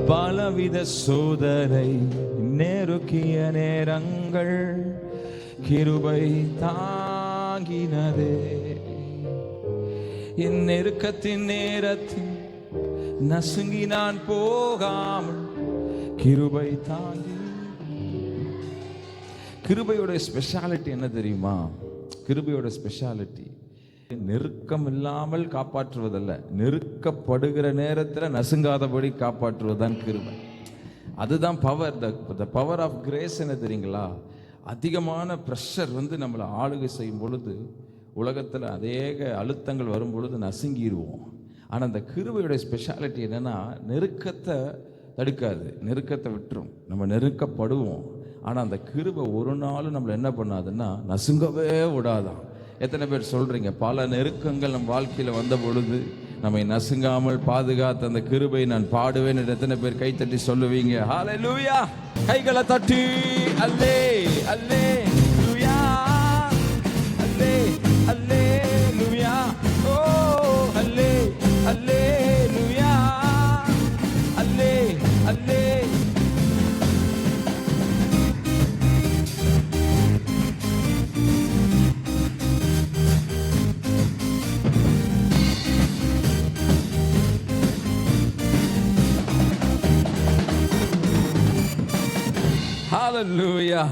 பலவித சோதனை நெருக்கிய நேரங்கள் கிருபை தாங்கினதே. என் நெருக்கத்தின் நேரத்தில் நசுங்கி நான் போகாமல் கிருபை தாங்கி. கிருபையோட ஸ்பெஷாலிட்டி என்ன தெரியுமா? கிருபையோட ஸ்பெஷாலிட்டி நெருக்கம் இல்லாமல் காப்பாற்றுவதல்ல, நெருக்கப்படுகிற நேரத்தில் நசுங்காதபடி காப்பாற்றுவதுதான் கிருபை. அதுதான் power. The power of grace என்ன தெரியுங்களா? அதிகமான ப்ரெஷர் நம்மளை ஆளுகை செய்யும் பொழுது, உலகத்தில் அநேக அழுத்தங்கள் வரும் பொழுது நசுங்கிடுவோம். ஆனால் அந்த கிருபையோட ஸ்பெஷாலிட்டி என்னென்னா, நெருக்கத்தை தடுக்காது, நெருக்கத்தை விட்டுரும். நம்ம நெருக்கப்படுவோம், ஆனால் அந்த கிருபை ஒரு நாளும் நம்மளை என்ன பண்ணாதுன்னா நசுங்கவே விடாதான். எத்தனை பேர் சொல்கிறீங்க, பல நெருக்கங்கள் நம் வாழ்க்கையில் வந்த பொழுது நம்மை நசுங்காமல் பாதுகாத்த அந்த கிருபை நான் பாடுவேன் என்று எத்தனை பேர் கைத்தட்டி சொல்லுவீங்க? ஹல்லேலூயா! கைகளை தட்டி அல்லே அல்லே லூயா, அல்லே அல்லே லூயா, ஓ அல்லே அல்லே லூயா, அல்லே அல்லே. Hallelujah.